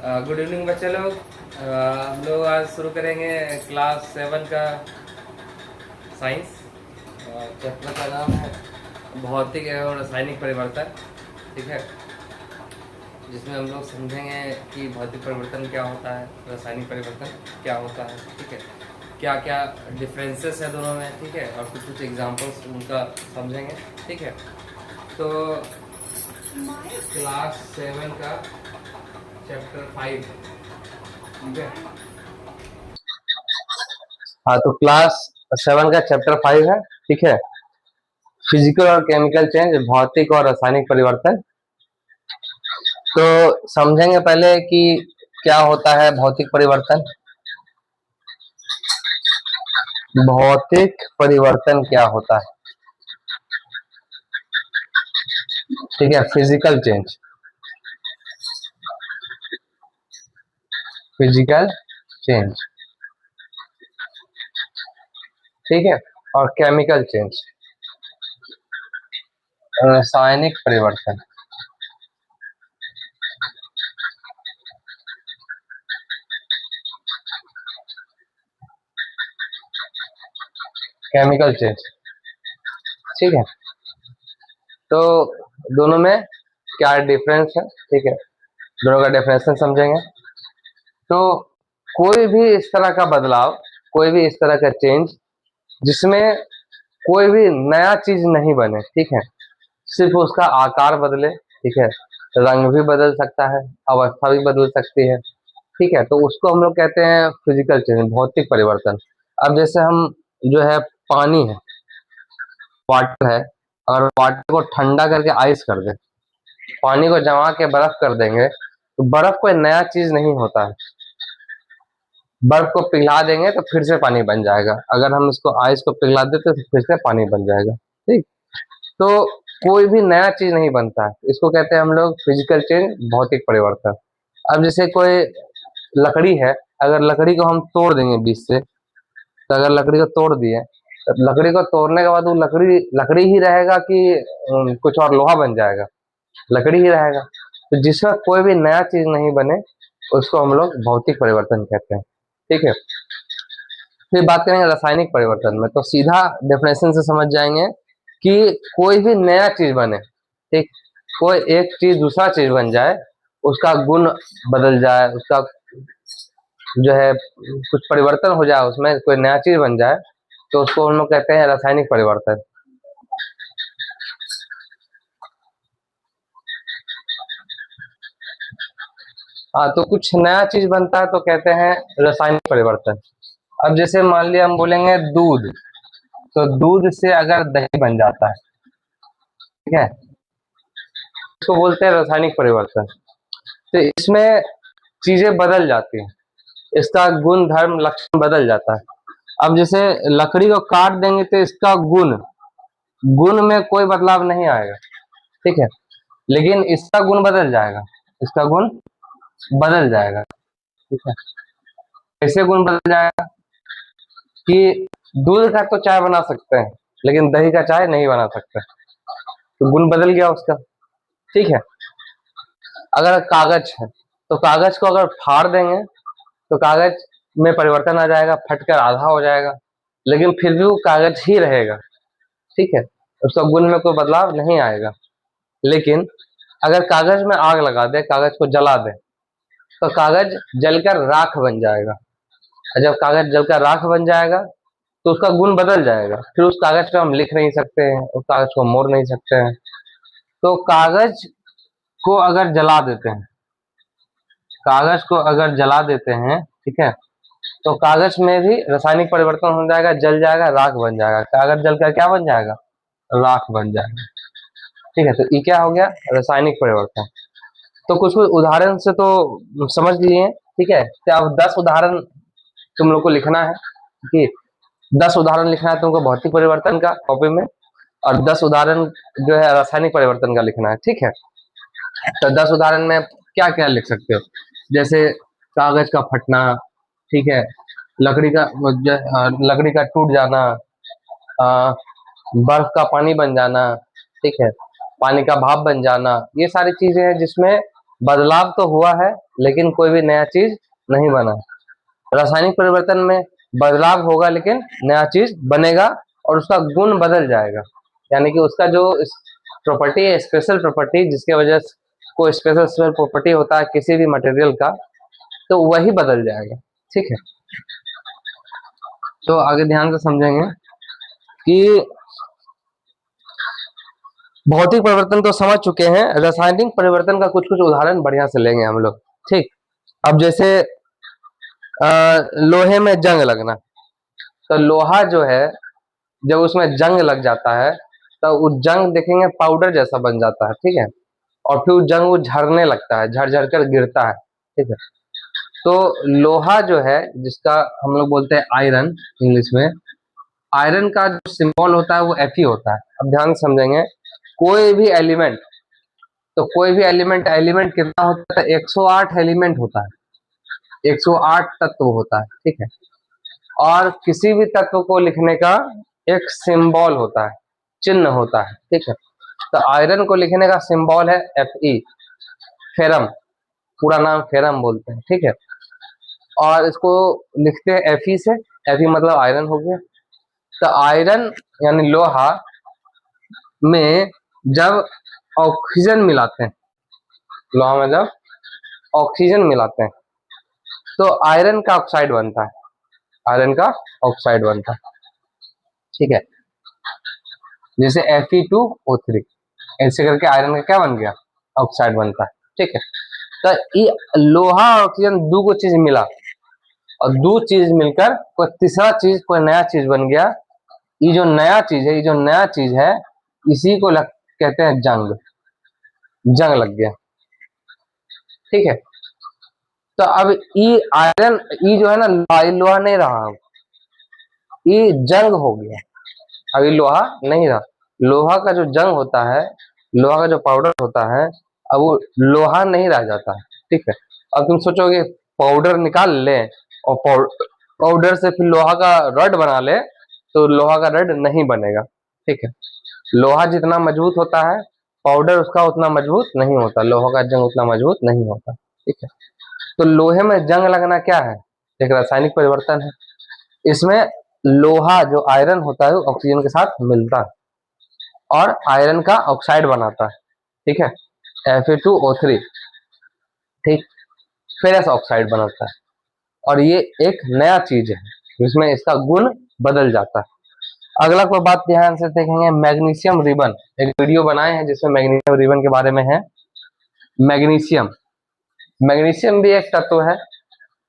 Good evening बच्चे लोग। हम लोग आज शुरू करेंगे क्लास 7 का साइंस। चैप्टर का नाम है भौतिक एवं रासायनिक परिवर्तन। ठीक है, जिसमें हम लोग समझेंगे कि भौतिक परिवर्तन क्या होता है, रासायनिक परिवर्तन क्या होता है। ठीक है, क्या क्या डिफरेंसेस है दोनों में। ठीक है, और कुछ कुछ एग्जांपल्स उनका समझेंगे। ठीक है, तो क्लास 7 का चैप्टर 5। ठीक है, हाँ, तो क्लास 7 का चैप्टर 5 है। ठीक है, फिजिकल और केमिकल चेंज, भौतिक और रासायनिक परिवर्तन। तो समझेंगे पहले कि क्या होता है भौतिक परिवर्तन। भौतिक परिवर्तन क्या होता है? ठीक है, फिजिकल चेंज, फिजिकल चेंज, ठीक है, और केमिकल चेंज, रासायनिक परिवर्तन। केमिकल चेंज, ठीक है। तो दोनों में क्या डिफरेंस है? ठीक है, दोनों का डेफिनेशन समझेंगे। तो कोई भी इस तरह का बदलाव, कोई भी इस तरह का चेंज जिसमें कोई भी नया चीज नहीं बने, ठीक है, सिर्फ उसका आकार बदले, ठीक है, रंग भी बदल सकता है, अवस्था भी बदल सकती है, ठीक है, तो उसको हम लोग कहते हैं फिजिकल चेंज, भौतिक परिवर्तन। अब जैसे हम जो है पानी है, वाटर है, अगर वाटर को ठंडा करके आइस कर दे, पानी को जमा के बर्फ कर देंगे, तो बर्फ कोई नया चीज नहीं होता है। बर्फ को पिघला देंगे तो फिर से पानी बन जाएगा, अगर हम इसको आइस को पिघला देते तो फिर से पानी बन जाएगा। ठीक, तो कोई भी नया चीज नहीं बनता है, इसको कहते हैं हम लोग फिजिकल चेंज, भौतिक परिवर्तन। अब जैसे कोई लकड़ी है, अगर लकड़ी को हम तोड़ देंगे बीच से, तो अगर लकड़ी को तोड़ दिए तो लकड़ी को तोड़ने के बाद वो लकड़ी लकड़ी ही रहेगा कि कुछ और लोहा बन जाएगा? लकड़ी ही रहेगा। तो जिसमें कोई भी नया चीज नहीं बने उसको हम लोग भौतिक परिवर्तन कहते हैं। ठीक है, फिर बात करेंगे रासायनिक परिवर्तन में, तो सीधा डेफिनेशन से समझ जाएंगे कि कोई भी नया चीज बने, ठीक, कोई एक चीज दूसरा चीज बन जाए, उसका गुण बदल जाए, उसका जो है कुछ परिवर्तन हो जाए, उसमें कोई नया चीज बन जाए, तो उसको हम लोग कहते हैं रासायनिक परिवर्तन। हाँ, तो कुछ नया चीज बनता है तो कहते हैं रासायनिक परिवर्तन। अब जैसे मान लिया हम बोलेंगे दूध, तो दूध से अगर दही बन जाता है, ठीक है, इसको बोलते हैं रासायनिक परिवर्तन। तो इसमें चीजें बदल जाती हैं, इसका गुण धर्म लक्षण बदल जाता है। अब जैसे लकड़ी को काट देंगे तो इसका गुण गुण में कोई बदलाव नहीं आएगा, ठीक है, लेकिन इसका गुण बदल जाएगा, इसका गुण बदल जाएगा। ठीक है, कैसे गुण बदल जाएगा कि दूध का तो चाय बना सकते हैं लेकिन दही का चाय नहीं बना सकते, तो गुण बदल गया उसका। ठीक है, अगर कागज है तो कागज को अगर फाड़ देंगे तो कागज में परिवर्तन आ जाएगा, फटकर आधा हो जाएगा, लेकिन फिर भी वो कागज ही रहेगा। ठीक है, उसका गुण में कोई बदलाव नहीं आएगा। लेकिन अगर कागज में आग लगा दे, कागज को जला दे, तो कागज जलकर राख बन जाएगा, और जब कागज जलकर राख बन जाएगा तो उसका गुण बदल जाएगा, फिर उस कागज पे हम लिख नहीं सकते हैं, उस कागज को मोड़ नहीं सकते हैं। तो कागज को अगर जला देते हैं, कागज को अगर जला देते हैं, ठीक है, तो कागज में भी रासायनिक परिवर्तन हो जाएगा, जल जाएगा, राख बन जाएगा, कागज जलकर क्या बन जाएगा? राख बन जाएगा। ठीक है, तो ये क्या हो गया? रासायनिक परिवर्तन। तो कुछ कुछ उदाहरण से तो समझ लिए, ठीक है, तो अब 10 उदाहरण तुम लोग को लिखना है कि 10 उदाहरण लिखना है तुमको भौतिक परिवर्तन का कॉपी में, और 10 उदाहरण जो है रासायनिक परिवर्तन का लिखना है। ठीक है, तो 10 उदाहरण में क्या क्या लिख सकते हो? जैसे कागज का फटना, ठीक है, लकड़ी का लकड़ी का टूट जाना, बर्फ का पानी बन जाना, ठीक है, पानी का भाप बन जाना, ये सारी चीजें हैं जिसमें बदलाव तो हुआ है लेकिन कोई भी नया चीज नहीं बना। रासायनिक परिवर्तन में बदलाव होगा लेकिन नया चीज बनेगा और उसका गुण बदल जाएगा, यानी कि उसका जो प्रॉपर्टी है, स्पेशल प्रॉपर्टी, जिसके वजह से कोई स्पेशल प्रॉपर्टी होता है किसी भी मटेरियल का, तो वही बदल जाएगा। ठीक है, तो आगे ध्यान से समझेंगे कि भौतिक परिवर्तन तो समझ चुके हैं, रासायनिक परिवर्तन का कुछ कुछ उदाहरण बढ़िया से लेंगे हम लोग। ठीक, अब जैसे लोहे में जंग लगना, तो लोहा जो है जब उसमें जंग लग जाता है तो वो जंग देखेंगे पाउडर जैसा बन जाता है। ठीक है, और फिर वो जंग वो झरने लगता है, झर झर कर गिरता है। ठीक है, तो लोहा जो है जिसका हम लोग बोलते हैं आयरन इंग्लिश में, आयरन का जो सिंबल होता है वो Fe होता है। अब ध्यान से समझेंगे, कोई भी एलिमेंट, तो कोई भी एलिमेंट, एलिमेंट कितना होता है? 108 एलिमेंट होता है, 108 तत्व होता है। ठीक है, और किसी भी तत्व को लिखने का एक सिंबल होता है, चिन्ह होता है। ठीक है, तो आयरन को लिखने का सिंबल है Fe, फेरम, पूरा नाम फेरम बोलते हैं। ठीक है, और इसको लिखते हैं Fe से, Fe मतलब आयरन हो गया। तो आयरन यानी लोहा में जब ऑक्सीजन मिलाते हैं, लोहा में जब ऑक्सीजन मिलाते हैं तो आयरन का ऑक्साइड बनता है, आयरन का ऑक्साइड बनता है। ठीक है, जैसे Fe2O3, ऐसे करके आयरन का क्या बन गया? ऑक्साइड बनता है। ठीक है, तो ये लोहा और ऑक्सीजन दो को चीज मिला और दो चीज मिलकर कोई तीसरा चीज, कोई नया चीज बन गया। ये जो नया चीज है, ये जो नया चीज है, इसी को कहते हैं जंग, जंग लग गया। ठीक है, तो अब ये आयरन, ये जो है ना लोहा नहीं रहा, ये जंग हो गया। अभी लोहा नहीं रहा, लोहा का जो जंग होता है, लोहा का जो पाउडर होता है, अब वो लोहा नहीं रह जाता है। ठीक है, अब तुम सोचोगे पाउडर निकाल ले और पाउडर से फिर लोहा का रड बना ले, तो लोहा का रड नहीं बनेगा। ठीक है, लोहा जितना मजबूत होता है, पाउडर उसका उतना मजबूत नहीं होता, लोहा का जंग उतना मजबूत नहीं होता। ठीक है, तो लोहे में जंग लगना क्या है? एक रासायनिक परिवर्तन है। इसमें लोहा जो आयरन होता है वो ऑक्सीजन के साथ मिलता है और आयरन का ऑक्साइड बनाता है। ठीक है, Fe2O3, ठीक, फेरस ऑक्साइड बनाता है, और ये एक नया चीज है जिसमें इसका गुण बदल जाता है। अगला कोई बात ध्यान से देखेंगे, मैग्नीशियम रिबन, एक वीडियो बनाए हैं जिसमें मैग्नीशियम रिबन के बारे में है। मैग्नीशियम, मैग्नीशियम भी एक तत्व है,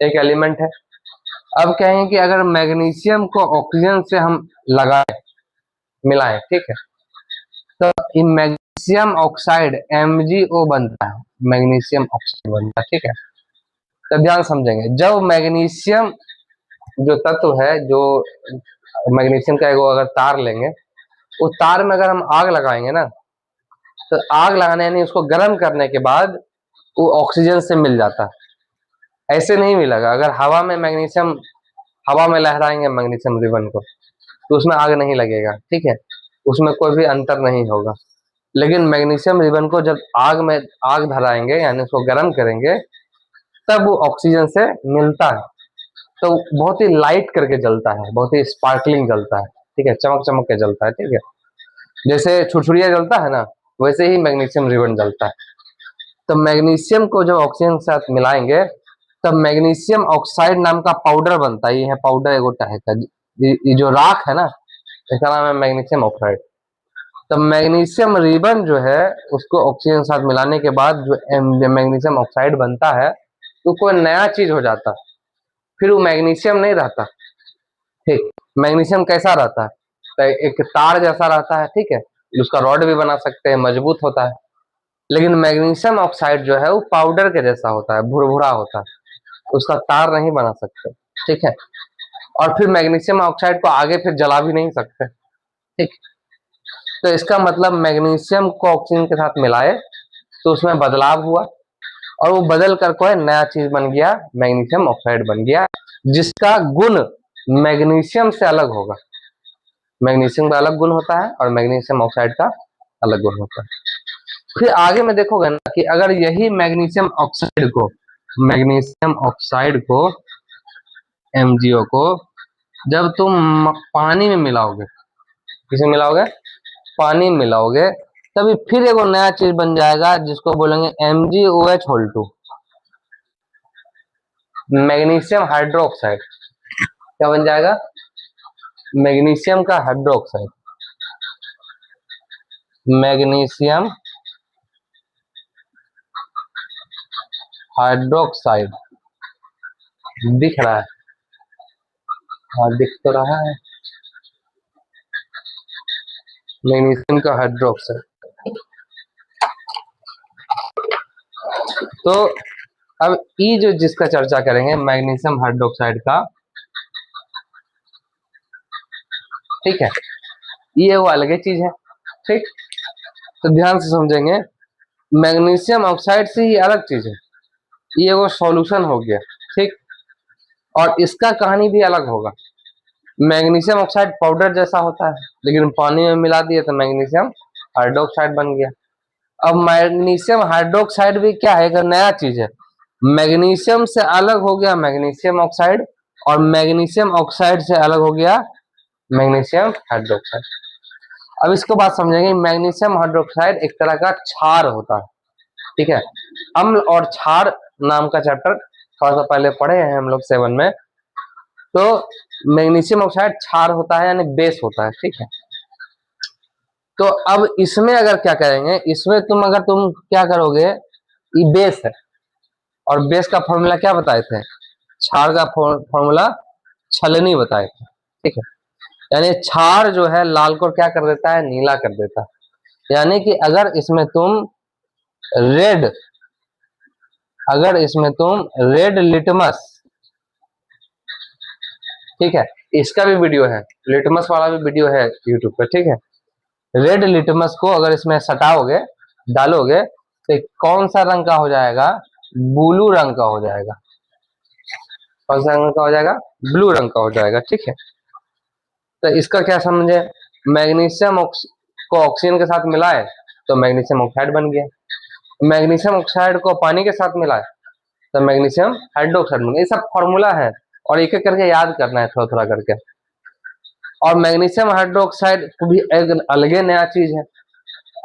एक एलिमेंट है। अब कहेंगे कि अगर मैग्नीशियम को ऑक्सीजन से हम लगाएं, मिलाएं, ठीक है, तो ये मैग्नीशियम ऑक्साइड MgO बनता है, मैग्नीशियम ऑक्साइड बनता है। ठीक है, तो ध्यान समझेंगे, जब मैग्नीशियम जो तत्व है, जो मैग्नीशियम का एगो अगर तार लेंगे, उस तार में अगर हम आग लगाएंगे ना, तो आग लगाने यानी उसको गर्म करने के बाद वो ऑक्सीजन से मिल जाता है। ऐसे नहीं मिलेगा, अगर हवा में मैग्नीशियम, हवा में लहराएंगे मैग्नीशियम रिबन को, तो उसमें आग नहीं लगेगा। ठीक है, उसमें कोई भी अंतर नहीं होगा। लेकिन मैग्नीशियम रिबन को जब आग में आग धराएंगे यानी उसको गर्म करेंगे, तब वो ऑक्सीजन से मिलता है, तो बहुत ही लाइट करके जलता है, बहुत ही स्पार्कलिंग जलता है। ठीक है, चमक चमक के जलता है। ठीक है, जैसे छुरछुरिया जलता है ना, वैसे ही मैग्नीशियम रिबन जलता है। तो मैग्नीशियम को जब ऑक्सीजन के साथ मिलाएंगे तब मैग्नीशियम ऑक्साइड नाम का पाउडर बनता है। ये है पाउडर, एगो टाइप का, ये जो राख है ना, इसका नाम है मैग्नीशियम ऑक्साइड। तो मैग्नीशियम रिबन जो है उसको ऑक्सीजन के साथ मिलाने के बाद जो मैग्नीशियम ऑक्साइड बनता है, तो कोई नया चीज हो जाता है, फिर वो मैग्नीशियम नहीं रहता। ठीक, मैग्नीशियम कैसा रहता है? तो एक तार जैसा रहता है। ठीक है, उसका रॉड भी बना सकते हैं, मजबूत होता है। लेकिन मैग्नीशियम ऑक्साइड जो है वो पाउडर के जैसा होता है, भुरभुरा होता है, उसका तार नहीं बना सकते। ठीक है, और फिर मैग्नीशियम ऑक्साइड को आगे फिर जला भी नहीं सकते। ठीक, तो इसका मतलब मैग्नीशियम को ऑक्सीजन के साथ मिलाए तो उसमें बदलाव हुआ और वो बदल कर कोई नया चीज बन गया, मैग्नीशियम ऑक्साइड बन गया, जिसका गुण मैग्नीशियम से अलग होगा। मैग्नीशियम का अलग गुण होता है और मैग्नीशियम ऑक्साइड का अलग गुण होता है। फिर आगे में देखोगे ना कि अगर यही मैग्नीशियम ऑक्साइड को MgO को जब तुम पानी में मिलाओगे, किसे मिलाओगे, पानी में मिलाओगे, तभी फिर एक नया चीज बन जाएगा जिसको बोलेंगे MgOH2, मैग्नीशियम हाइड्रोक्साइड। क्या बन जाएगा, मैग्नीशियम का हाइड्रोक्साइड, मैग्नीशियम हाइड्रोक्साइड। दिख रहा है, हाँ दिख तो रहा है, मैग्नीशियम का हाइड्रोक्साइड। तो अब ये जो जिसका चर्चा करेंगे मैग्नीशियम हाइड्रोक्साइड का, ठीक है, ये वो अलग ही चीज है, ठीक। तो ध्यान से समझेंगे, मैग्नीशियम ऑक्साइड से ही अलग चीज है, ये वो सॉल्यूशन हो गया, ठीक। और इसका कहानी भी अलग होगा। मैग्नीशियम ऑक्साइड पाउडर जैसा होता है, लेकिन पानी में मिला दिए तो मैग्नीशियम हाइड्रोक्साइड बन गया। अब मैग्नीशियम हाइड्रोक्साइड भी क्या है, एक नया चीज है। मैग्नीशियम से अलग हो गया मैग्नीशियम ऑक्साइड, और मैग्नीशियम ऑक्साइड से अलग हो गया मैग्नीशियम हाइड्रोक्साइड। अब इसको बात समझेंगे, मैग्नीशियम हाइड्रोक्साइड एक तरह का क्षार होता है, ठीक है। अम्ल और क्षार नाम का चैप्टर थोड़ा सा पहले पढ़े हैं हम लोग 7 में। तो मैग्नीशियम ऑक्साइड क्षार होता है, यानी बेस होता है, ठीक है। तो अब इसमें अगर क्या करेंगे, इसमें तुम क्या करोगे, ये बेस है, और बेस का फॉर्मूला क्या बताए थे, क्षार का फॉर्मूला छलनी बताए थे, ठीक है। यानी क्षार जो है लाल को क्या कर देता है, नीला कर देता है। यानी कि रेड अगर इसमें तुम रेड लिटमस, ठीक है, इसका भी वीडियो है, लिटमस वाला भी वीडियो है यूट्यूब पे, ठीक है। रेड लिटमस को अगर इसमें सटाओगे, डालोगे, तो कौन सा रंग का हो जाएगा, ब्लू रंग का हो जाएगा। कौन सा रंग का हो जाएगा, ब्लू रंग का हो जाएगा, ठीक है। तो इसका क्या समझे, मैग्नीशियम को ऑक्सीजन के साथ मिलाए तो मैग्नीशियम ऑक्साइड बन गया, मैग्नीशियम ऑक्साइड को पानी के साथ मिलाए तो मैग्नीशियम हाइड्रोक्साइड बन गया। ये सब फॉर्मूला है, और एक एक करके याद करना है थोड़ा थोड़ा करके। और मैग्नीशियम हाइड्रोक्साइड भी एक अलग नया चीज है।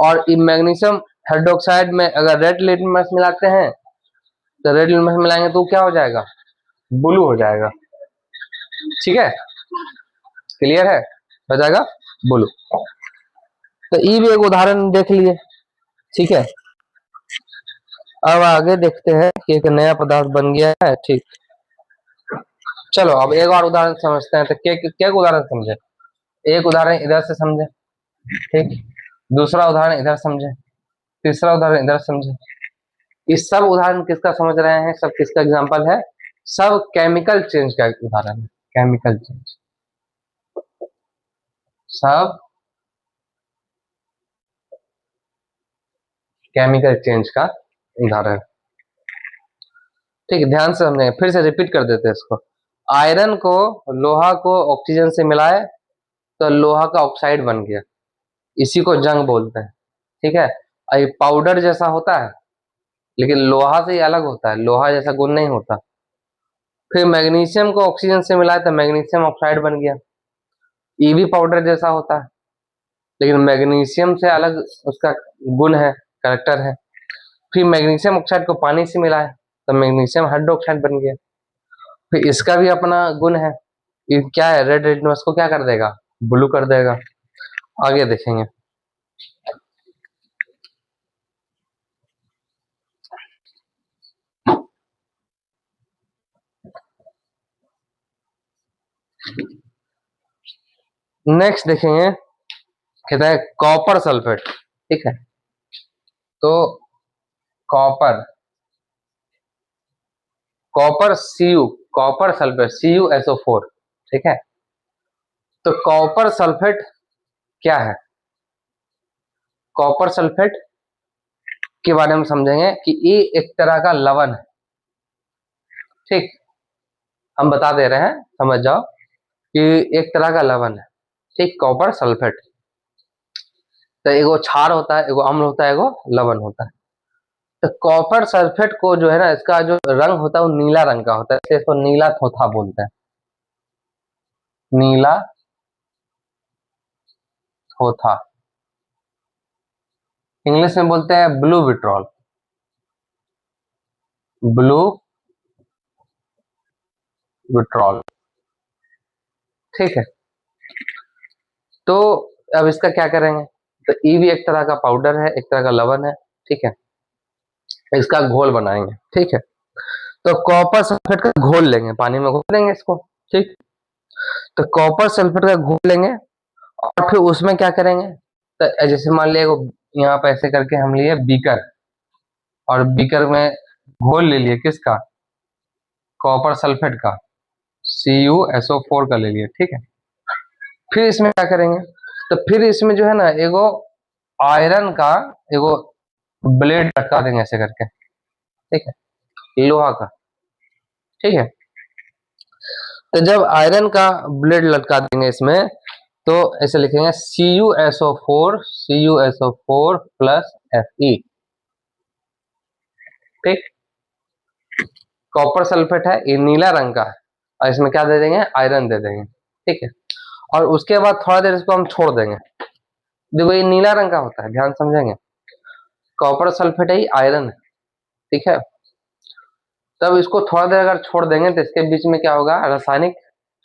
और मैग्नीशियम हाइड्रोक्साइड में अगर रेड लिटमस मिलाते हैं, तो रेड लिटमस मिलाएंगे तो क्या हो जाएगा, ब्लू हो जाएगा, ठीक है, क्लियर है, हो जाएगा ब्लू। तो ये भी एक उदाहरण देख लिए, ठीक है। अब आगे देखते हैं कि एक नया पदार्थ बन गया है, ठीक। चलो अब एक और उदाहरण समझते हैं। तो क्या उदाहरण समझे, एक उदाहरण इधर से समझे, ठीक, दूसरा उदाहरण इधर समझे, तीसरा उदाहरण इधर समझे। इस सब उदाहरण किसका समझ रहे हैं, सब किसका एग्जांपल है, सब केमिकल चेंज का उदाहरण है, केमिकल चेंज, सब केमिकल चेंज का उदाहरण, ठीक। ध्यान से समझेंगे, फिर से रिपीट कर देते हैं इसको। आयरन को, लोहा को ऑक्सीजन से मिलाए तो लोहा का ऑक्साइड बन गया, इसी को जंग बोलते हैं, ठीक है। ये पाउडर जैसा होता है, लेकिन लोहा से ही अलग होता है, लोहा जैसा गुण नहीं होता। फिर मैग्नीशियम को ऑक्सीजन से मिलाए तो मैग्नीशियम ऑक्साइड बन गया, ये भी पाउडर जैसा होता है, लेकिन मैग्नीशियम से अलग उसका गुण है, कैरेक्टर है। फिर मैग्नीशियम ऑक्साइड को पानी से मिलाए तो मैग्नीशियम हाइड्रोक्साइड बन गया, फिर इसका भी अपना गुण है। ये क्या है, रेड लिटमस को क्या कर देगा, ब्लू कर देगा। आगे देखेंगे। नेक्स्ट देखेंगे, कहता है कॉपर सल्फेट, ठीक है। तो copper, copper Cu, copper sulphate CuSO4, ठीक है। तो कॉपर सल्फेट क्या है, कॉपर सल्फेट के बारे में समझेंगे कि ये एक तरह का लवण है, ठीक। हम बता दे रहे हैं, समझ जाओ कि एक तरह का लवण है, ठीक, कॉपर सल्फेट। तो एगो क्षार होता है, एगो अम्ल होता है, एगो लवण होता है। तो कॉपर सल्फेट को जो है ना, इसका जो रंग होता है वो नीला रंग का होता है, इसलिए इसको नीला थोथा बोलते हैं, नीला थोथा। इंग्लिश में बोलते हैं ब्लू विट्रॉल, ब्लू विट्रॉल। ठीक है, तो अब इसका क्या करेंगे? तो ई भी एक तरह का पाउडर है, एक तरह का लवण है। ठीक है, इसका घोल बनाएंगे। ठीक है, तो कॉपर सल्फेट का घोल लेंगे, पानी में घोल देंगे इसको। ठीक, तो कॉपर सल्फेट का घोल लेंगे और फिर उसमें क्या करेंगे? तो जैसे मान लिया यहाँ पे ऐसे करके हम लिए बीकर, और बीकर में घोल ले लिए किसका? कॉपर सल्फेट का, CuSO4 का ले लिए। ठीक है, फिर इसमें क्या करेंगे? तो फिर इसमें जो है ना, एगो आयरन का एगो ब्लेड लटका देंगे ऐसे करके। ठीक है, लोहा का। ठीक है, तो जब आयरन का ब्लेड लटका देंगे इसमें, तो ऐसे लिखेंगे CuSO4 प्लस Fe। ठीक, कॉपर सल्फेट है, ये नीला रंग का है, और इसमें क्या दे देंगे? आयरन दे देंगे। ठीक है, और उसके बाद थोड़ा देर इसको हम छोड़ देंगे। देखो ये नीला रंग का होता है, ध्यान समझेंगे, कॉपर सल्फेट है, आयरन है। ठीक है, तब इसको थोड़ा देर अगर छोड़ देंगे तो इसके बीच में क्या होगा? रासायनिक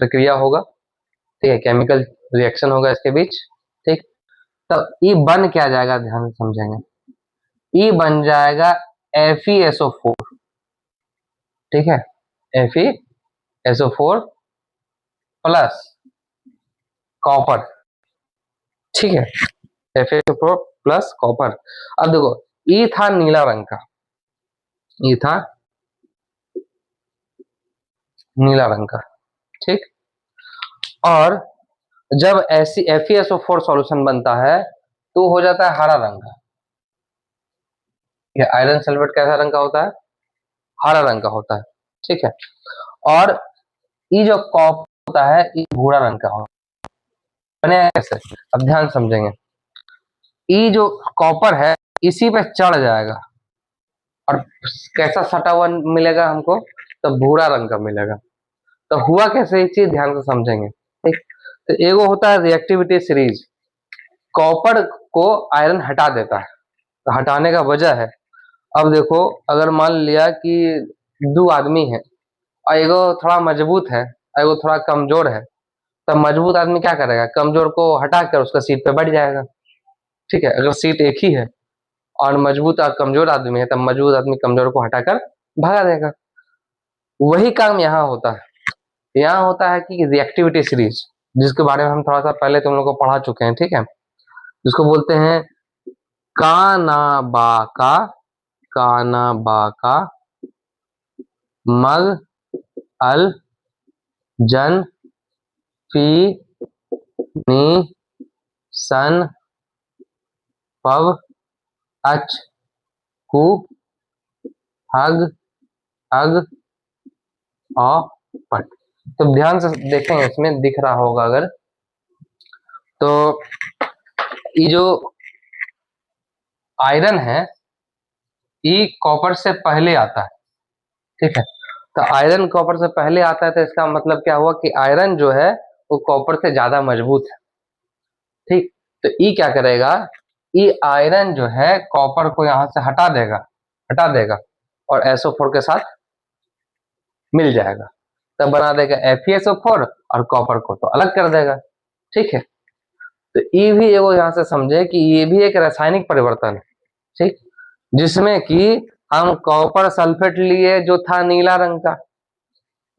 प्रक्रिया होगा। ठीक है, केमिकल रिएक्शन होगा इसके बीच। ठीक, तब ई बन क्या जाएगा? ध्यान से समझेंगे, ई बन जाएगा FeSO4। ठीक है, FeSO4 प्लस कॉपर। ठीक है, FeSO4 प्लस कॉपर। अब देखो, ई था नीला रंग का, ई था नीला रंग का। ठीक, और जब ऐसी FeSO4 सॉल्यूशन बनता है तो हो जाता है हरा रंग का। ये आयरन सल्फेट कैसा रंग का होता है? हरा रंग का होता है। ठीक है, और ये जो कॉपर होता है ये भूरा रंग का होता है। बने कैसे? अब ध्यान समझेंगे, ये जो कॉपर है इसी पे चढ़ जाएगा, और कैसा सटा हुआ मिलेगा हमको? तो भूरा रंग का मिलेगा। तो हुआ कैसे ये चीज? ध्यान से समझेंगे। ठीक, तो एगो होता है रिएक्टिविटी सीरीज, कॉपर को आयरन हटा देता है। तो हटाने का वजह है, अब देखो, अगर मान लिया कि दो आदमी है, और एगो थोड़ा मजबूत है, एगो थोड़ा कमजोर है, तब मजबूत आदमी क्या करेगा? कमजोर को हटाकर उसका सीट पे बैठ जाएगा। ठीक है, अगर सीट एक ही है और मजबूत और कमजोर आदमी है, तब मजबूत आदमी कमजोर को हटाकर भगा देगा। वही काम यहाँ होता है। यहाँ होता है कि रिएक्टिविटी सीरीज, जिसके बारे में हम थोड़ा सा पहले तुम लोग को पढ़ा चुके हैं। ठीक है, जिसको बोलते हैं कानाबाका, कानाबाका मग अल जन फी नी सन पव अच कु हग अग औ पट। तो ध्यान से देखेंगे, इसमें दिख रहा होगा अगर, तो ये जो आयरन है ये कॉपर से पहले आता है। ठीक है, तो आयरन कॉपर से पहले आता है, तो इसका मतलब क्या हुआ कि आयरन जो है वो कॉपर से ज्यादा मजबूत है। ठीक, तो ई क्या करेगा? ई आयरन जो है कॉपर को यहां से हटा देगा, हटा देगा, और SO4 के साथ मिल जाएगा, तब बना देगा FeSO4, और कॉपर को तो अलग कर देगा। ठीक है, तो ये भी एगो यहाँ से समझे कि ये भी एक रासायनिक परिवर्तन है। ठीक, जिसमें कि हम कॉपर सल्फेट लिए जो था नीला रंग का,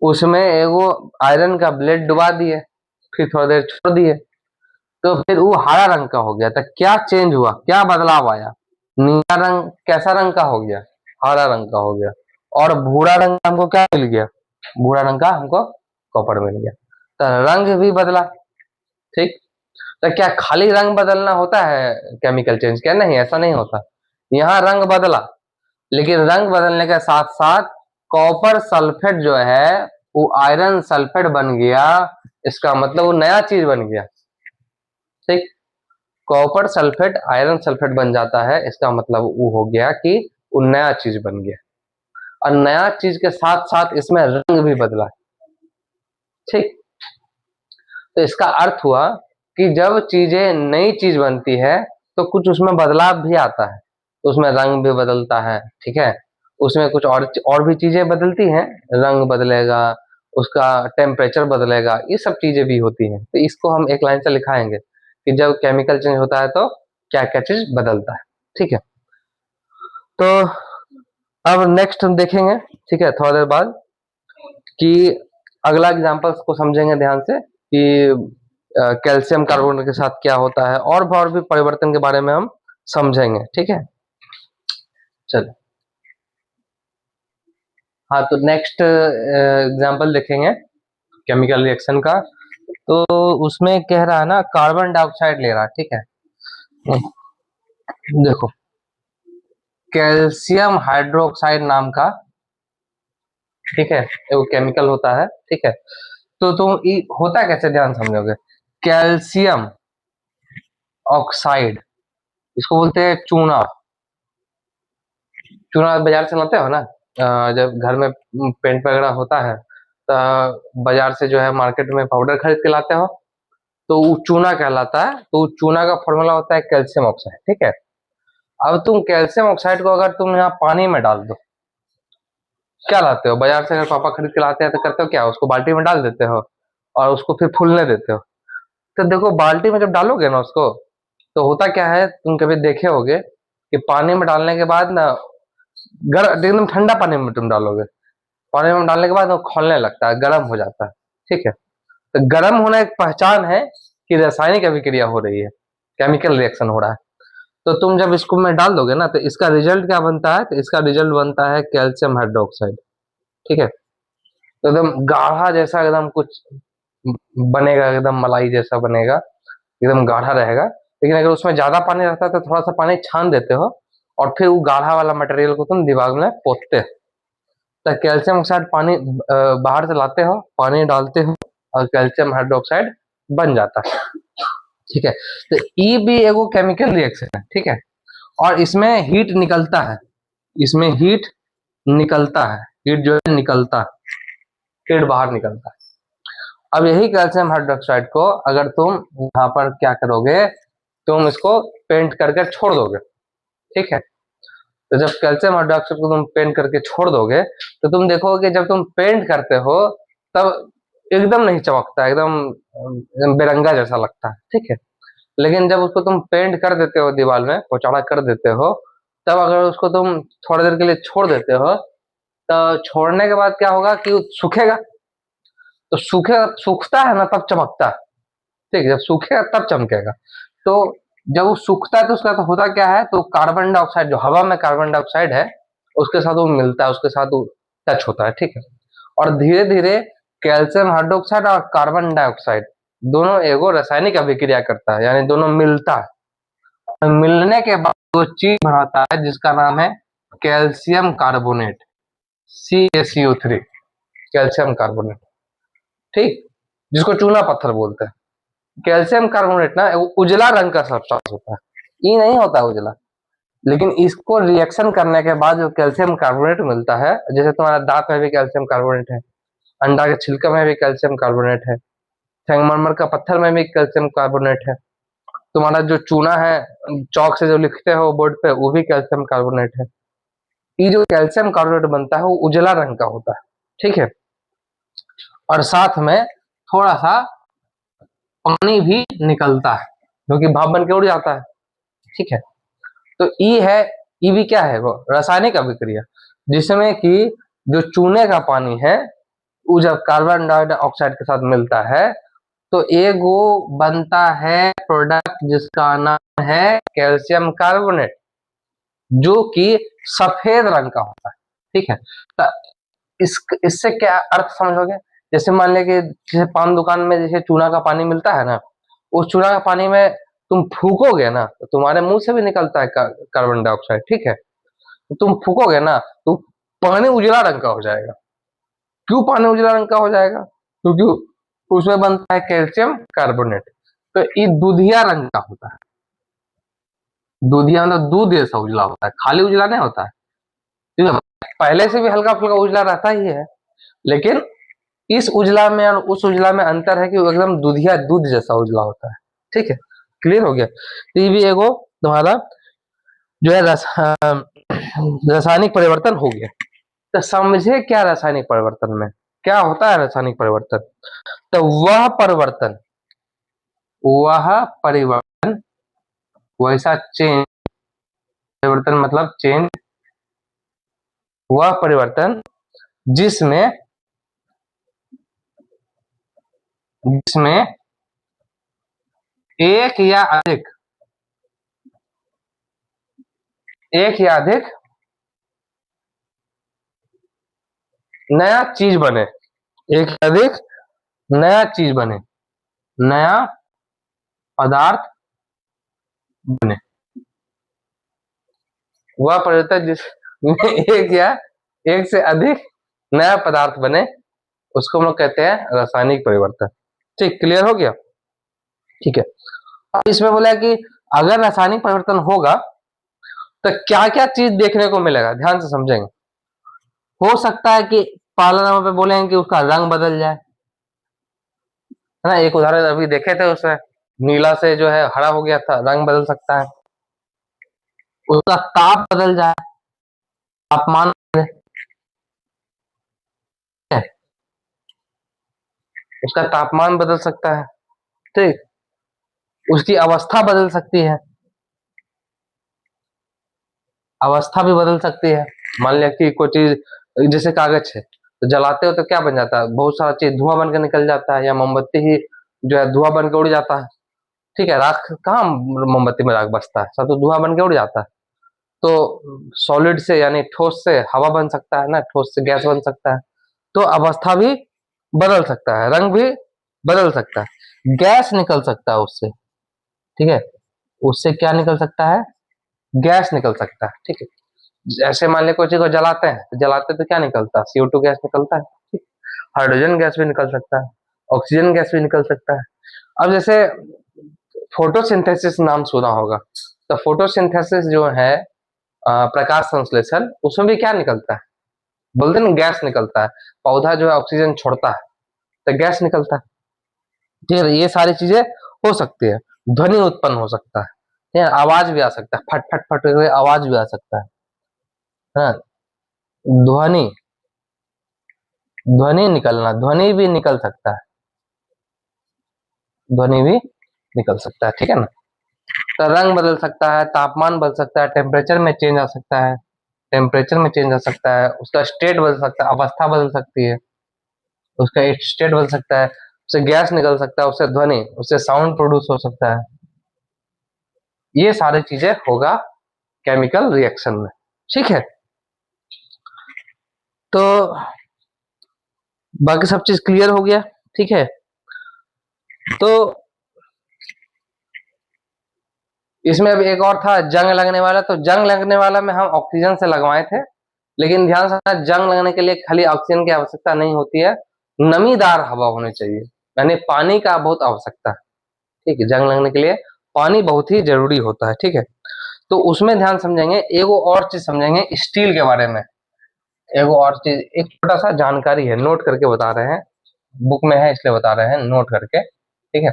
उसमें एगो आयरन का ब्लेड डुबा दिए, फिर थोड़ी देर छोड़ दिए, तो फिर वो हरा रंग का हो गया। तो क्या चेंज हुआ, क्या बदलाव आया? नीला रंग कैसा रंग का हो गया? हरा रंग का हो गया। और भूरा रंग हमको क्या मिल गया? भूरा रंग का हमको कॉपर मिल गया। तो रंग भी बदला। ठीक, तो क्या खाली रंग बदलना होता है केमिकल चेंज? क्या नहीं, ऐसा नहीं होता। यहाँ रंग बदला, लेकिन रंग बदलने के साथ साथ कॉपर सल्फेट जो है वो आयरन सल्फेट बन गया। इसका मतलब वो नया चीज बन गया। ठीक, कॉपर सल्फेट आयरन सल्फेट बन जाता है, इसका मतलब वो हो गया कि वो नया चीज बन गया, और नया चीज के साथ साथ इसमें रंग भी बदला। ठीक, तो इसका अर्थ हुआ कि जब चीजें नई चीज बनती है तो कुछ उसमें बदलाव भी आता है, तो उसमें रंग भी बदलता है। ठीक है, उसमें कुछ और भी चीजें बदलती हैं, रंग बदलेगा, उसका टेम्परेचर बदलेगा, ये सब चीजें भी होती हैं। तो इसको हम एक लाइन से लिखाएंगे कि जब केमिकल चेंज होता है तो क्या क्या चीज बदलता है। ठीक है, तो अब नेक्स्ट हम देखेंगे, ठीक है, थोड़ा देर बाद, कि अगला एग्जांपल्स को समझेंगे ध्यान से कि कैल्शियम कार्बोनेट के साथ क्या होता है, और भी परिवर्तन के बारे में हम समझेंगे। ठीक है, चलो, हाँ, तो नेक्स्ट एग्जांपल देखेंगे केमिकल रिएक्शन का। तो उसमें कह रहा है ना, कार्बन डाइऑक्साइड ले रहा है। ठीक है, देखो, कैल्शियम हाइड्रोक्साइड नाम का, ठीक है, वो केमिकल होता है। ठीक है, तो तुम होता कैसे ध्यान समझोगे। कैल्शियम ऑक्साइड, इसको बोलते हैं चूना। चूना बाजार से लाते हो ना, जब घर में पेंट वगैरह होता है तो बाजार से जो है मार्केट में पाउडर खरीद के लाते हो, तो वो चूना कहलाता है। तो वो चूना का फॉर्मूला होता है कैल्शियम ऑक्साइड। ठीक है, अब तुम कैल्शियम ऑक्साइड को अगर तुम यहाँ पानी में डाल दो, क्या लाते हो बाजार से, अगर पापा खरीद के लाते हैं तो करते हो क्या, उसको बाल्टी में डाल देते हो और उसको फिर फूलने देते हो। तो देखो, बाल्टी में जब डालोगे ना उसको, तो होता क्या है, तुम कभी देखे होगे कि पानी में डालने के बाद ना, एकदम ठंडा पानी में तुम डालोगे, पानी में डालने के बाद वो खौलने लगता है, गर्म हो जाता है। ठीक है, तो गर्म होना एक पहचान है कि रासायनिक अभिक्रिया हो रही है, केमिकल रिएक्शन हो रहा है। तो तुम जब इसको में डाल दोगे ना, तो इसका रिजल्ट क्या बनता है, तो इसका रिजल्ट बनता है कैल्शियम हाइड्रोक्साइड। ठीक है, तो एकदम गाढ़ा जैसा एकदम कुछ बनेगा, एकदम मलाई जैसा बनेगा, एकदम गाढ़ा रहेगा। लेकिन अगर उसमें ज्यादा पानी रहता है तो थोड़ा सा पानी छान देते हो और फिर वो गाढ़ा वाला मटेरियल को तुम दीवार में पोतते हो, तो कैल्शियम ऑक्साइड पानी बाहर से लाते हो, पानी डालते हो और कैल्शियम हाइड्रोक्साइड बन जाता है। ठीक है, तो ई भी एगो केमिकल रिएक्शन है। ठीक है, और इसमें हीट निकलता है, इसमें हीट निकलता है, हीट जो है निकलता है, हीट बाहर निकलता है। अब यही कैल्शियम हाइड्रोक्साइड को अगर तुम यहाँ पर क्या करोगे, तुम इसको पेंट करके छोड़ दोगे। ठीक है, तो जब कैल्शियम हाइड्रोक्साइड को तुम पेंट करके छोड़ दोगे, तो तुम देखोगे जब तुम पेंट करते हो तब एकदम नहीं चमकता, एकदम बेरंगा जैसा लगता है। ठीक है, लेकिन जब उसको तुम पेंट कर देते हो, दीवार में पोचाड़ा कर देते हो, तब अगर उसको तुम थोड़ी देर के लिए छोड़ देते हो, तो छोड़ने के बाद क्या होगा कि वो सूखेगा, तो सूखता है ना तब चमकता है। ठीक है, जब सूखेगा तब चमकेगा। तो जब वो सूखता है तो उसका तो होता क्या है, तो कार्बन डाइऑक्साइड जो हवा में कार्बन डाइऑक्साइड है उसके साथ वो मिलता है, उसके साथ वो टच होता है। ठीक है, और धीरे धीरे कैल्शियम हाइड्रोक्साइड और कार्बन डाइऑक्साइड दोनों एगो रासायनिक अभिक्रिया करता है, यानी दोनों मिलता है, और मिलने के बाद वो चीज बनाता है जिसका नाम है calcium carbonate, CaCO3, calcium carbonate. ठीक, जिसको चूना पत्थर बोलते हैं। कैल्शियम कार्बोनेट ना वो उजला रंग का सब्सटेंस होता है, ये नहीं होता उजला, लेकिन इसको रिएक्शन करने के बाद जो कैल्शियम कार्बोनेट मिलता है, जैसे तुम्हारा दांत में भी कैल्शियम कार्बोनेट है, अंडा के छिलके में भी कैल्शियम कार्बोनेट है, संगमरमर का पत्थर में भी कैल्शियम कार्बोनेट है, तुम्हारा जो चूना है चौक से जो लिखते हो बोर्ड पे वो भी कैल्शियम कार्बोनेट है। ये जो कैल्शियम कार्बोनेट बनता है वो उजला रंग का होता है। ठीक है, और साथ में थोड़ा सा पानी भी निकलता है, जो कि भाप बन के उड़ जाता है। ठीक है, तो ई है, ई भी क्या है, वो रासायनिक अभिक्रिया, जिसमें कि जो चूने का पानी है वो जब कार्बन डाइऑक्साइड के साथ मिलता है तो एक वो बनता है प्रोडक्ट जिसका नाम है कैल्शियम कार्बोनेट, जो कि सफेद रंग का होता है। ठीक है, तो इससे क्या अर्थ समझोगे, जैसे मान लिया कि जैसे पान दुकान में जैसे चूना का पानी मिलता है ना, उस चूना का पानी में तुम फूकोगे ना तो तुम्हारे मुंह से भी निकलता है कार्बन डाइऑक्साइड। ठीक है, तो तुम फूकोगे ना तो पानी उजला रंग का हो जाएगा। क्यों पानी उजला रंग का हो जाएगा, क्योंकि उसमें बनता है कैल्शियम कार्बोनेट, तो ये दूधिया रंग का होता है। दूधिया मतलब दूध जैसा उजला होता है, खाली उजला नहीं होता है, ठीक है? पहले से भी हल्का फुल्का उजला रहता ही है, लेकिन इस उजला में और उस उजला में अंतर है कि वो एकदम दूधिया दूध जैसा उजला होता है। ठीक है, क्लियर हो गया? तो ये भी एगो तुम्हारा जो है रासायनिक परिवर्तन हो गया। तो समझे क्या रासायनिक परिवर्तन में क्या होता है? रासायनिक परिवर्तन तो वह परिवर्तन वैसा चेंज, परिवर्तन मतलब चेंज, वह परिवर्तन जिसमें जिसमें एक या अधिक नया चीज बने, एक या अधिक नया चीज बने, नया पदार्थ बने, वह परिवर्तन जिसमें एक या एक से अधिक नया पदार्थ बने, उसको हम लोग कहते हैं रासायनिक परिवर्तन। ठीक, क्लियर हो गया? ठीक है, अब इसमें बोला है कि अगर रासायनिक परिवर्तन होगा तो क्या क्या चीज देखने को मिलेगा, ध्यान से समझेंगे। हो सकता है कि पहला नंबर पे बोलेंगे कि उसका रंग बदल जाए, है ना? एक उदाहरण अभी देखे थे, उसमें नीला से जो है हरा हो गया था, रंग बदल सकता है। उसका ताप बदल जाए, तापमान उसका तापमान बदल सकता है। ठीक, उसकी अवस्था बदल सकती है, अवस्था भी बदल सकती है। मान लिया कि कोई चीज जैसे कागज है, तो जलाते हो तो क्या बन जाता है? बहुत सारा चीज धुआं बन के निकल जाता है, या मोमबत्ती ही जो है धुआं बन के उड़ जाता है। ठीक है, राख कहाँ मोमबत्ती में राख बचता है, सब तो धुआं बन के उड़ जाता है। तो सॉलिड से यानी ठोस से हवा बन सकता है ना, ठोस से गैस बन सकता है। तो अवस्था भी बदल सकता है, रंग भी बदल सकता है, गैस निकल सकता है उससे। ठीक है, उससे क्या निकल सकता है? गैस निकल सकता है। ठीक है, जैसे मान लिया कोई चीज को जलाते तो क्या निकलता है? CO2 गैस निकलता है। ठीक, हाइड्रोजन गैस भी निकल सकता है, ऑक्सीजन गैस भी निकल सकता है। अब जैसे फोटोसिंथेसिस नाम सुना होगा, तो फोटोसिंथेसिस जो है प्रकाश संश्लेषण, उसमें भी क्या निकलता है? बोलते ना गैस निकलता है। पौधा जो है ऑक्सीजन छोड़ता है तो गैस निकलता है। ठीक है, ये सारी चीजें हो सकती है। ध्वनि उत्पन्न हो सकता है, ठीक है, आवाज भी आ सकता है, फट फट फट हुए आवाज भी आ सकता है। हाँ, ध्वनि ध्वनि निकलना, ध्वनि भी निकल सकता है, ध्वनि भी निकल सकता है। ठीक है ना? तो रंग बदल सकता है, तापमान बदल सकता है, टेम्परेचर में चेंज आ सकता है, टेम्परेचर में चेंज आ सकता है, उसका स्टेट बदल सकता है, अवस्था बदल सकती है, उसका स्टेट बदल सकता है, उससे गैस निकल सकता है, उससे ध्वनि, उससे साउंड प्रोड्यूस हो सकता है। ये सारी चीजें होगा केमिकल रिएक्शन में। ठीक है, तो बाकी सब चीज क्लियर हो गया। ठीक है, तो इसमें अब एक और था जंग लगने वाला। तो जंग लगने वाला में हम ऑक्सीजन से लगवाए थे, लेकिन ध्यान से जंग लगने के लिए खाली ऑक्सीजन की आवश्यकता नहीं होती है, नमीदार हवा होनी चाहिए, यानी पानी का बहुत आवश्यकता है। ठीक है, जंग लगने के लिए पानी बहुत ही जरूरी होता है। ठीक है, तो उसमें ध्यान समझेंगे, एगो और चीज समझेंगे स्टील के बारे में। एगो और चीज, एक छोटा सा जानकारी है, नोट करके बता रहे हैं, बुक में है इसलिए बता रहे हैं नोट करके। ठीक है,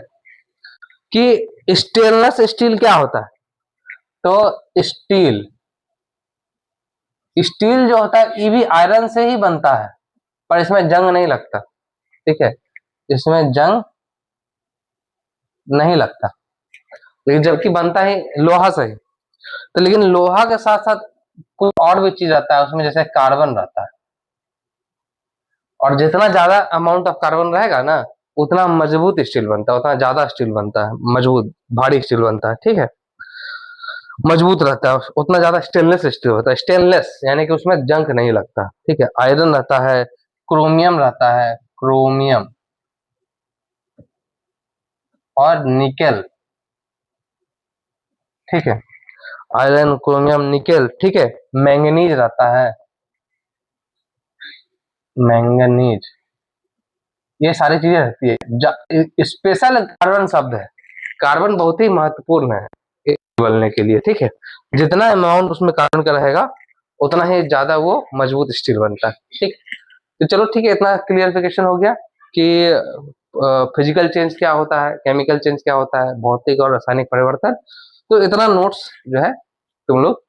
कि स्टेनलेस स्टील क्या होता है? तो स्टील जो होता है ये भी आयरन से ही बनता है, पर इसमें जंग नहीं लगता। ठीक है, इसमें जंग नहीं लगता, लेकिन जबकि बनता है लोहा से ही। तो लेकिन लोहा के साथ साथ कुछ और भी चीज आता है उसमें, जैसे कार्बन रहता है, और जितना ज्यादा अमाउंट ऑफ कार्बन रहेगा ना, उतना मजबूत स्टील बनता है, उतना ज्यादा स्टील बनता है, मजबूत भारी स्टील बनता है। ठीक है, मजबूत रहता है, उतना ज्यादा स्टेनलेस स्टील होता है। स्टेनलेस यानी कि उसमें जंग नहीं लगता। ठीक है, आयरन रहता है, क्रोमियम रहता है, क्रोमियम और निकेल। ठीक है, आयरन, क्रोमियम, निकेल। ठीक है, मैंगनीज रहता है, मैंगनीज, ये सारी चीजें रहती है। स्पेशल कार्बन शब्द है, कार्बन बहुत ही महत्वपूर्ण है। बनने के लिए, ठीक है। जितना अमाउंट उसमें कार्बन का रहेगा उतना ही ज्यादा वो मजबूत स्टील बनता है, ठीक। तो चलो ठीक है, इतना क्लियरिफिकेशन हो गया कि फिजिकल चेंज क्या होता है, केमिकल चेंज क्या होता है, भौतिक और रासायनिक परिवर्तन। तो इतना नोट्स जो है तुम लोग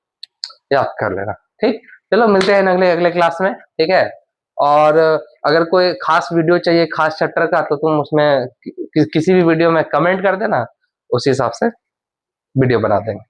याद कर लेना, ठीक। चलो मिलते हैं अगले अगले क्लास में, ठीक है। और अगर कोई खास वीडियो चाहिए खास चैप्टर का तो तुम उसमें किसी भी वीडियो में कमेंट कर देना, उसी हिसाब से वीडियो बना देंगे।